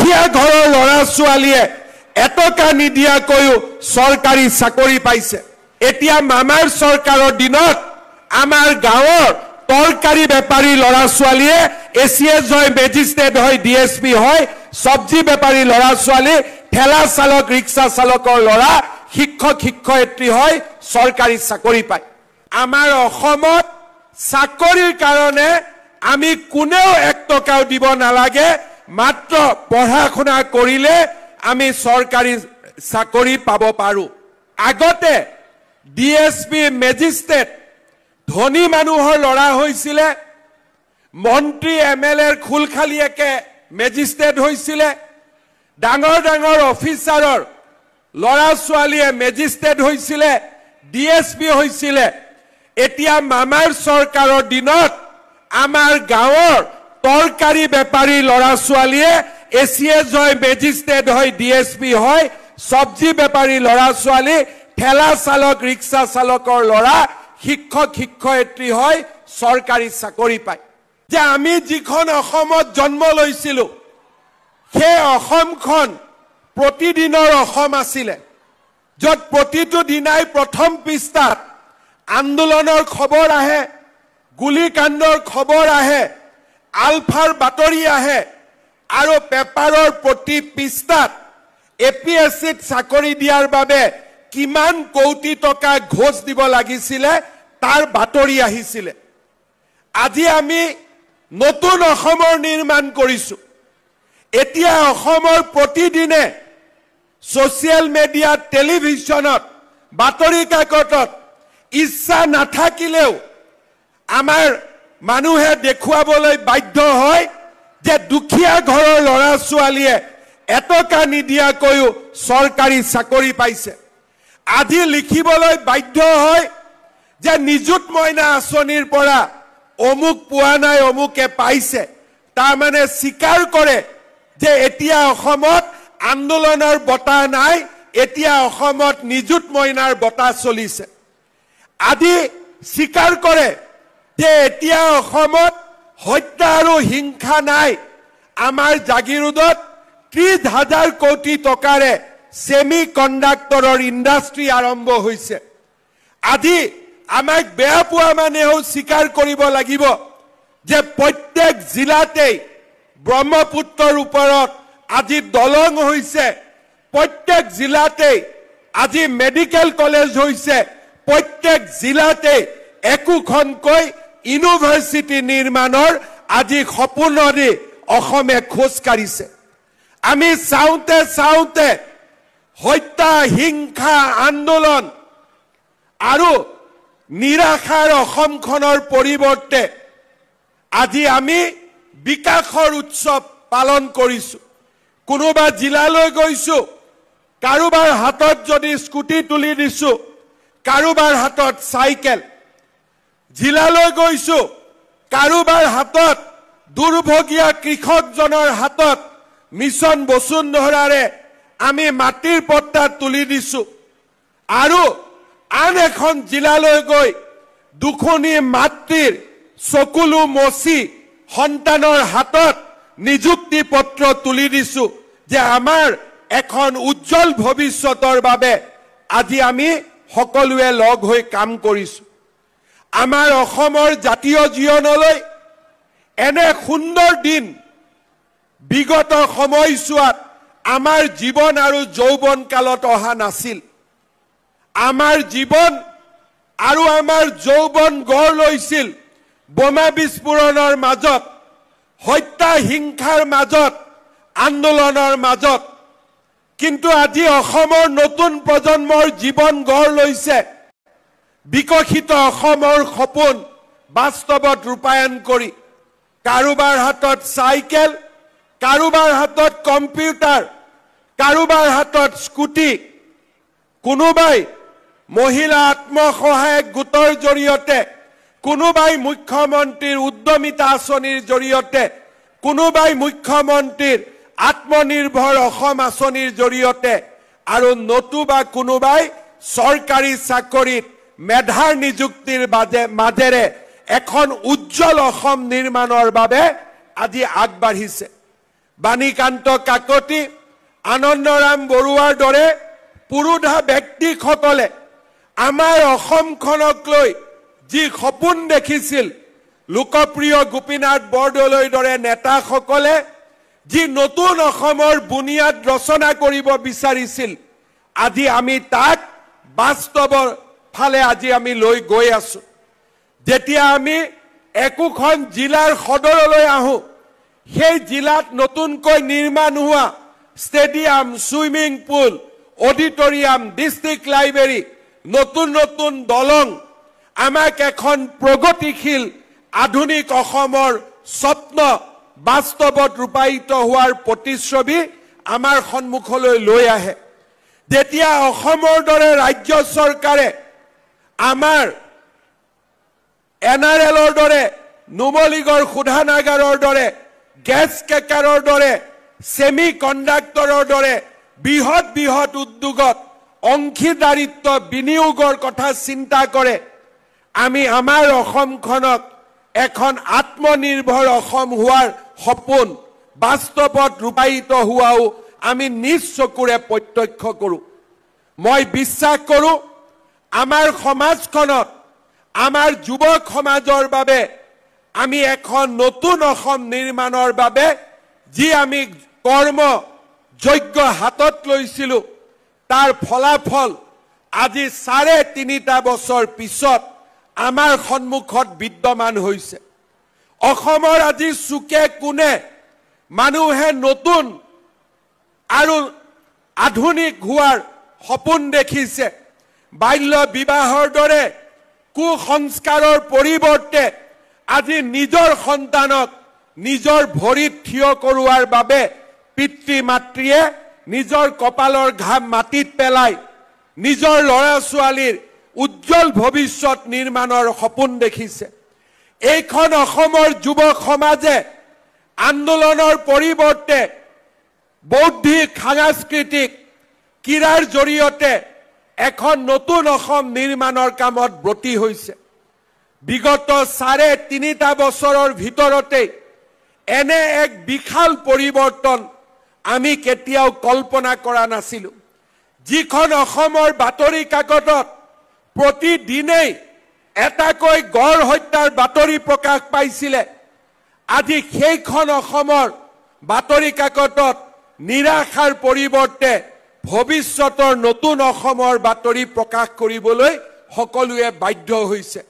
দুখীয়া ঘৰৰ ল'ৰা ছোৱালীয়ে এটকা নিদিয়াকৈও চৰকাৰী চাকৰি পাইছে এতিয়া মামাৰ চৰকাৰৰ দিনত আমাৰ গাঁৱৰ তৰকাৰী বেপাৰী ল'ৰা ছোৱালীয়ে এছিএছ হয় মেজিষ্ট্ৰেট হয় ডিএছপি হয় সবজি বেপাৰী ল'ৰা ছোৱালী ঠেলা চালক ৰিক্সা চালকৰ ল'ৰা শিক্ষক শিক্ষয়িত্ৰী হয় চৰকাৰী চাকৰি পায় আমাৰ অসমত চাকৰিৰ কাৰণে আমি কোনেও 1 টকাও দিব নালাগে মাত্ৰ পঢ়া শুনা কৰিলে আমি চৰকাৰী চাকৰি পাব পাৰো আগতে ডিএছপি মেজিষ্ট্ৰেট ধনী মানুহৰ ল'ৰা হৈছিল মন্ত্ৰী এমএলএৰ খুলখালিয়েকে মেজিষ্ট্ৰেট হৈছিল ডাঙৰ ডাঙৰ অফিচাৰৰ ল'ৰা ছোৱালীয়ে মেজিষ্ট্ৰেট হৈছিল ডিএছপি হৈছিল এতিয়া মামাৰ চৰকাৰৰ দিনত আমাৰ গাঁৱৰ তৰকাৰী বেপাৰী ল'ৰা ছোৱালীয়ে এছিএছ হয় মেজিষ্ট্ৰেট হয় ডিএছপি হয় সবজি বেপাৰী ল'ৰা ছোৱালী ঠেলা চালক ৰিক্সা চালকৰ ল'ৰা শিক্ষক শিক্ষয়িত্ৰী হয় চৰকাৰী চাকৰি পায় যে আমি যিখন অসমত জন্ম লৈছিলো সেই অসমখন প্ৰতিদিনৰ অসম আছিল যত প্ৰতিটো দিনাই প্ৰথম পৃষ্ঠাত আন্দোলনৰ খবৰ আহে গুলিকাণ্ডৰ খবৰ আহে আলফাৰ বাতৰি আহে আৰু পেপাৰৰ প্ৰতি পৃষ্ঠাত এপিএছচিত চাকৰি দিয়াৰ বাবে কিমান কোটি টকা ঘোষ দিব লাগিছিল তাৰ বাতৰি আহিছিল আজি আমি নতুন অসমৰ নিৰ্মাণ কৰিছো এতিয়া অসমৰ প্ৰতিদিনে সোশ্যাল মিডিয়া টেলিভিছনত বাতৰি কাকতত ইচ্ছা নাথাকিলেও আমাৰ মানুহে দেখুৱাবলৈ বাধ্য হয় যে দুখীয়া ঘৰৰ ল'ৰা ছোৱালীয়ে এটকা নিদিয়াকৈও চৰকাৰী চাকৰি পাইছে আজি লিখিবলৈ বাধ্য হয় যে নিযুত মইনা আঁচনিৰ পৰা অমুক পোৱা নাই অমুকে পাইছে তাৰ মানে স্বীকাৰ কৰে যে এতিয়া অসমত আন্দোলনৰ বতাহ নাই এতিয়া অসমত নিযুত মইনাৰ বতাহ চলিছে আজি স্বীকাৰ কৰে যে এতিয়া অসমত হত্যা আৰু হিংসা নাই আমাৰ জাগিৰোডত 30,000 কোটি টকাৰে সেমি কণ্ডাক্টৰৰ ইণ্ডাষ্ট্ৰি আৰম্ভ হৈছে আজি আমাক বেয়া পোৱা মানেও স্বীকাৰ কৰিব লাগিব যে প্ৰত্যেক জিলাতে ব্ৰহ্মপুত্ৰৰ ওপৰত আজি দলং হৈছে প্ৰত্যেক জিলাতে আজি মেডিকেল কলেজ হৈছে প্ৰত্যেক জিলাতে একোখনকৈ ইউনিভাৰ্চিটি নিৰ্মাণৰ আজি সপোনৰে অসমে খোজ কাঢ়িছে আমি চাওঁতে হত্যা হিংসা আন্দোলন আৰু নিৰাশাৰ অসমখনৰ পৰিৱৰ্তে আজি আমি বিকাশৰ উৎসৱ পালন কৰিছো কোনোবা জিলালৈ গৈছো কাৰোবাৰ হাতত যদি স্কুটি তুলি দিছো কাৰোবাৰ হাতত চাইকেল জিলালৈ গৈছো কাৰোবাৰ হাতত দুৰ্ভগীয়া কৃষকজনৰ হাতত মিছন বসুন্ধৰাৰে আমি মাটিৰ পট্টা তুলি দিছো আৰু আন এখন জিলালৈ গৈ দুখনি মাতৃৰ চকুলো মচি সন্তানৰ হাতত নিযুক্তি পত্ৰ তুলি দিছো যে আমাৰ এখন উজ্জ্বল ভৱিষ্যতৰ বাবে আজি আমি সকলোৱে লগ হৈ কাম কৰিছো আমাৰ অসমৰ জাতীয় জীৱনলৈ এনে সুন্দৰ দিন বিগত সময়ছোৱাত আমাৰ জীৱন আৰু যৌৱন কালত অহা নাছিল আমাৰ জীৱন আৰু আমাৰ যৌৱন গঢ় লৈছিল বোমা বিস্ফোৰণৰ মাজত হত্যা হিংসাৰ মাজত আন্দোলনৰ মাজত কিন্তু আজি অসমৰ নতুন প্ৰজন্মৰ জীৱন গঢ় লৈছে বিকশিত অসমৰ সপোন বাস্তৱত ৰূপায়ণ কৰি কাৰোবাৰ হাতত চাইকেল কাৰোবাৰ হাতত কম্পিউটাৰ কাৰোবাৰ হাতত স্কুটি কোনোবাই মহিলা আত্মসহায়ক গোটৰ জৰিয়তে কোনোবাই মুখ্যমন্ত্ৰীৰ উদ্যমিতা আঁচনিৰ জৰিয়তে কোনোবাই মুখ্যমন্ত্ৰীৰ আত্মনিৰ্ভৰ অসম আঁচনিৰ জৰিয়তে আৰু নতুবা কোনোবাই চৰকাৰী চাকৰিত মেধাৰ নিযুক্তিৰ মাজেৰে এখন উজ্জ্বল অসম নিৰ্মাণৰ বাবে আজি আগবাঢ়িছে বাণীকান্ত কাকতি, আনন্দৰাম বৰুৱাৰ দৰে পুৰুধা ব্যক্তিসকলে আমাৰ অসমখনক লৈ যি সপোন দেখিছিল, লোকপ্ৰিয় গোপীনাথ বৰদলৈৰ দৰে নেতাসকলে যি নতুন অসমৰ বুনিয়াদ ৰচনা কৰিব বিচাৰিছিল, আজি আমি তাক বাস্তৱৰ ফালে আজি আমি লৈ গৈ আছো। যেতিয়া আমি একোখন জিলাৰ সদৰলৈ আহোঁ, সেই জিলাত নতুনকৈ নিৰ্মাণ হোৱা stadium, swimming pool, auditorium, district library, নতুন নতুন দলং আমাক এখন প্ৰগতিশীল আধুনিক অসমৰ স্বপ্ন বাস্তৱত ৰূপায়িত হোৱাৰ প্ৰতিচ্ছবি আমাৰ সন্মুখলৈ লৈ আহে। যেতিয়া অসমৰ দৰে ৰাজ্য চৰকাৰে আমাৰ NRLৰ দৰে, নুমলীগড় শোধানাগাৰৰ দৰে, গেছ কেকাৰৰ দৰে, ছেমি কণ্ডাক্টৰৰ দৰে বৃহৎ বৃহৎ উদ্যোগত অংশীদাৰিত্ব বিনিয়োগৰ কথা চিন্তা কৰে, আমি আমাৰ অসমখনক এখন আত্মনিৰ্ভৰ অসম হোৱাৰ সপোন বাস্তৱত ৰূপায়িত হোৱাও আমি নিজ চকুৰে প্ৰত্যক্ষ কৰোঁ। মই বিশ্বাস কৰোঁ আমাৰ সমাজখনত, আমাৰ যুৱক সমাজৰ বাবে আমি এখন নতুন অসম নিৰ্মাণৰ বাবে যি আমি কৰ্ম যজ্ঞ হাতত লৈছিলোঁ, তাৰ ফলাফল আজি ৩.৫ বছৰ পিছত আমাৰ সন্মুখত বিদ্যমান হৈছে। অসমৰ আজি চুকে কোণে মানুহে নতুন আৰু আধুনিক হোৱাৰ সপোন দেখিছে। বাল্য বিবাহৰ দৰে কুসংস্কাৰৰ পৰিৱৰ্তে আজি নিজৰ সন্তানক নিজৰ ভৰিত থিয় কৰোৱাৰ বাবে পিতৃ মাতৃয়ে নিজৰ কপালৰ ঘাম মাটিত পেলাই নিজৰ ল'ৰা ছোৱালীৰ উজ্জ্বল ভৱিষ্যত নিৰ্মাণৰ সপোন দেখিছে। এইখন অসমৰ যুৱক সমাজে আন্দোলনৰ পৰিৱৰ্তে বৌদ্ধিক, সাংস্কৃতিক, ক্ৰীড়াৰ জৰিয়তে এখন নতুন অসম নিৰ্মাণৰ কামত ব্ৰতী হৈছে। বিগত ৩.৫ বছৰৰ ভিতৰতে এনে এক বিশাল পৰিৱৰ্তন আমি কেতিয়াও কল্পনা কৰা নাছিলোঁ। যিখন অসমৰ বাতৰি কাকতত প্ৰতিদিনেই এটাকৈ গড় হত্যাৰ বাতৰি প্ৰকাশ পাইছিলে, আজি সেইখন অসমৰ বাতৰি কাকতত নিৰাশাৰ পৰিৱৰ্তে ভৱিষ্যতৰ নতুন অসমৰ বাতৰি প্ৰকাশ কৰিবলৈ সকলোৱে বাধ্য হৈছে।